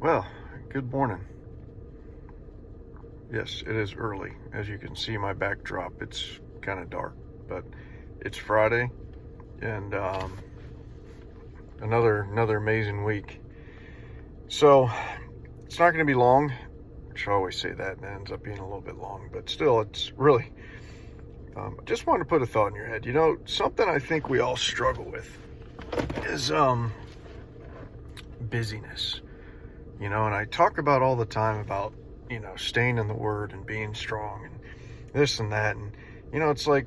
Well, good morning. Yes, it is early. As you can see, my backdrop, it's kind of dark, but it's Friday, and another amazing week. So it's not going to be long, which I always say that, and it ends up being a little bit long, but still, it's really. I just wanted to put a thought in your head. Something I think we all struggle with is busyness. And I talk about all the time about staying in the Word and being strong and this and that. And, it's like,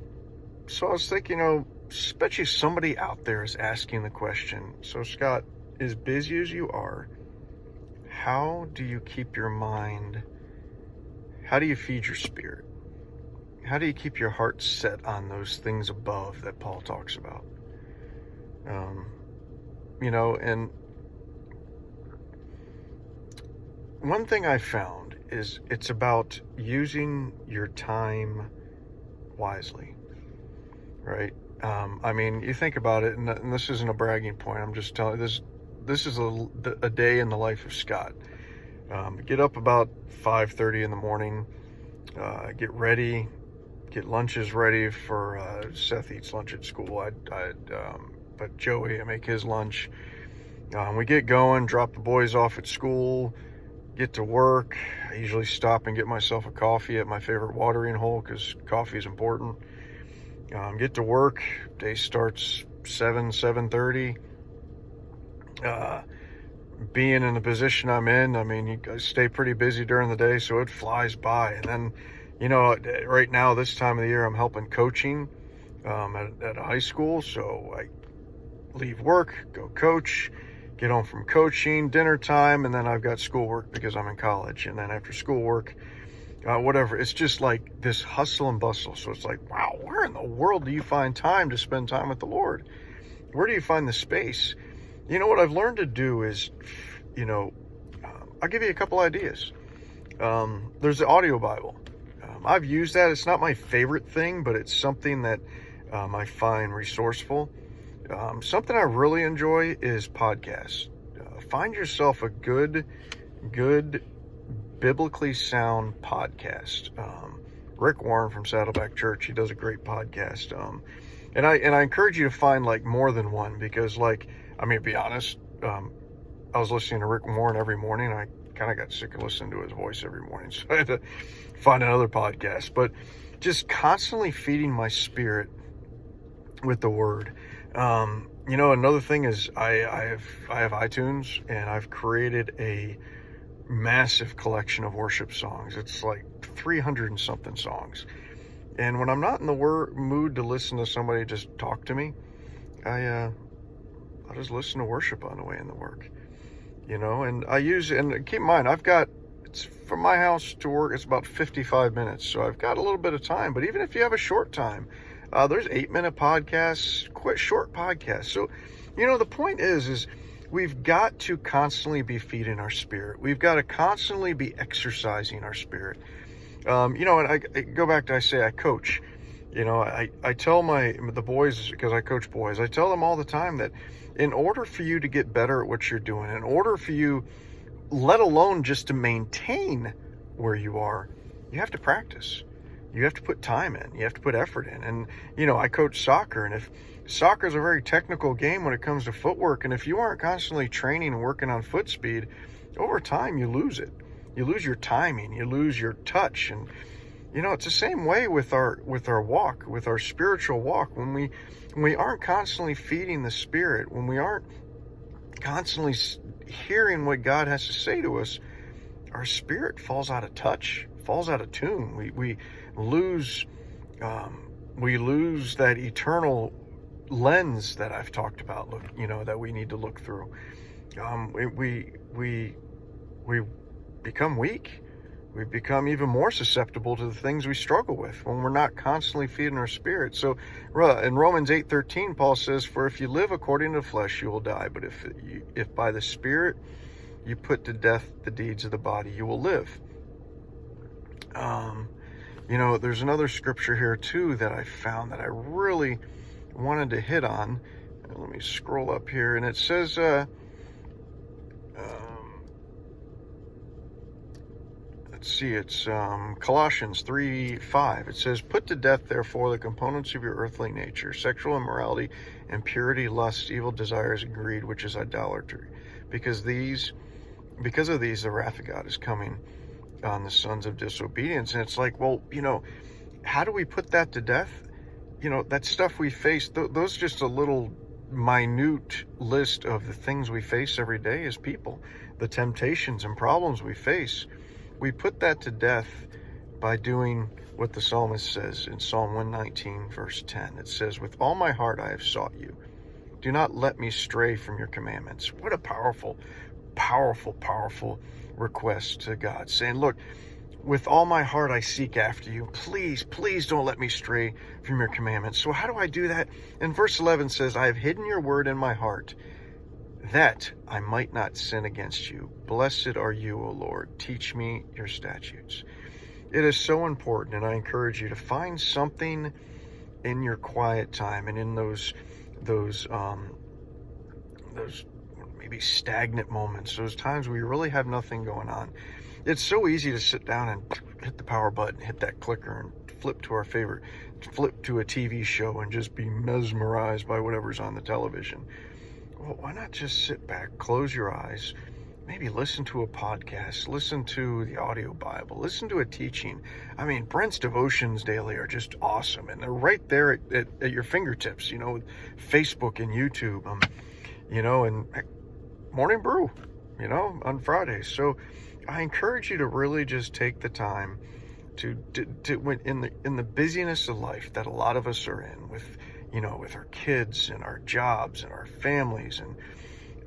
so I was thinking, especially somebody out there is asking the question. So, Scott, as busy as you are, how do you keep your mind? How do you feed your spirit? How do you keep your heart set on those things above that Paul talks about? And one thing I found is it's about using your time wisely, right? You think about it, and this isn't a bragging point. I'm just telling you, this is a day in the life of Scott. Get up about 5:30 in the morning, get ready, get lunches ready for Seth eats lunch at school. But Joey, I make his lunch. We get going, drop the boys off at school, get to work. I usually stop and get myself a coffee at my favorite watering hole because coffee is important. Get to work. Day starts 7:30. Being in the position I'm in, you stay pretty busy during the day, so it flies by. And then, right now, this time of the year, I'm helping coaching at a high school. So I leave work, go coach, get home from coaching, dinner time, and then I've got schoolwork because I'm in college. And then after schoolwork, whatever. It's just like this hustle and bustle. So it's like, wow, where in the world do you find time to spend time with the Lord? Where do you find the space? What I've learned to do is, I'll give you a couple ideas. There's the audio Bible. I've used that. It's not my favorite thing, but it's something that I find resourceful. Something I really enjoy is podcasts. Find yourself a good, biblically sound podcast. Rick Warren from Saddleback Church, he does a great podcast. And I encourage you to find like more than one because to be honest, I was listening to Rick Warren every morning. I kind of got sick of listening to his voice every morning, so I had to find another podcast. But just constantly feeding my spirit with the Word. Another thing is I have iTunes, and I've created a massive collection of worship songs. It's like 300 and something songs. And when I'm not in the mood to listen to somebody just talk to me, I'll just listen to worship on the way into work. And and keep in mind, it's from my house to work, it's about 55 minutes. So I've got a little bit of time, but even if you have a short time, there's 8-minute podcasts, quite short podcasts. So, the point is we've got to constantly be feeding our spirit. We've got to constantly be exercising our spirit. And I go back to, I say I coach. I tell the boys, because I coach boys, I tell them all the time that in order for you to get better at what you're doing, in order for you, let alone just to maintain where you are, you have to practice. You have to put time in. You have to put effort in. And, I coach soccer, and if soccer is a very technical game when it comes to footwork, and if you aren't constantly training and working on foot speed, over time you lose it. You lose your timing. You lose your touch. And, it's the same way with our walk, with our spiritual walk. When we aren't constantly feeding the Spirit, when we aren't constantly hearing what God has to say to us, our spirit falls out of touch, falls out of tune. We lose that eternal lens that I've talked about. That we need to look through. We become weak. We become even more susceptible to the things we struggle with when we're not constantly feeding our spirit. So in Romans 8:13, Paul says, "For if you live according to the flesh, you will die. But if by the Spirit you put to death the deeds of the body, you will live." There's another scripture here too that I found that I really wanted to hit on. Let me scroll up here, and it says, let's see, it's Colossians 3:5. It says, "Put to death, therefore, the components of your earthly nature, sexual immorality, impurity, lust, evil desires, and greed, which is idolatry. Because of these, the wrath of God is coming on the sons of disobedience." And it's like, well, how do we put that to death? That stuff we face, those just a little minute list of the things we face every day as people, the temptations and problems we face. We put that to death by doing what the psalmist says in Psalm 119, verse 10. It says, "With all my heart I have sought you. Do not let me stray from your commandments." What a powerful, powerful, powerful request to God, saying, look, with all my heart I seek after you. Please, please don't let me stray from your commandments. So how do I do that? And verse 11 says, "I have hidden your word in my heart, that I might not sin against you. Blessed are you, O Lord. Teach me your statutes." It is so important, and I encourage you to find something in your quiet time and in those maybe stagnant moments, those times where you really have nothing going on. It's so easy to sit down and hit the power button, hit that clicker, and flip to a TV show and just be mesmerized by whatever's on the television. Well, why not just sit back, close your eyes, maybe listen to a podcast, listen to the audio Bible, listen to a teaching. I mean, Brent's devotions daily are just awesome, and they're right there at your fingertips, with Facebook and YouTube, and Morning Brew, on Fridays. So I encourage you to really just take the time to when in the busyness of life that a lot of us are in, with our kids and our jobs and our families, and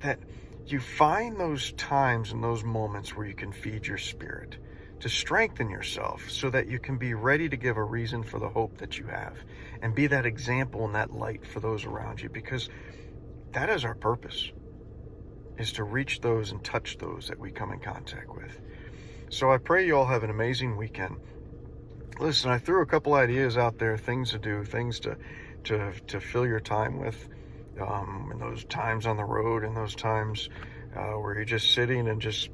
that you find those times and those moments where you can feed your spirit to strengthen yourself, so that you can be ready to give a reason for the hope that you have, and be that example and that light for those around you, because that is our purpose, is to reach those and touch those that we come in contact with. So I pray you all have an amazing weekend. Listen, I threw a couple ideas out there, things to do, things to fill your time with, in those times on the road, and those times where you're just sitting and just,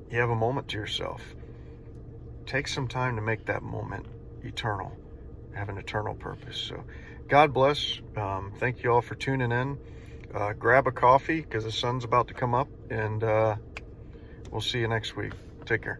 you have a moment to yourself. Take some time to make that moment eternal, have an eternal purpose. So God bless. Thank you all for tuning in. Grab a coffee, because the sun's about to come up, and we'll see you next week. Take care.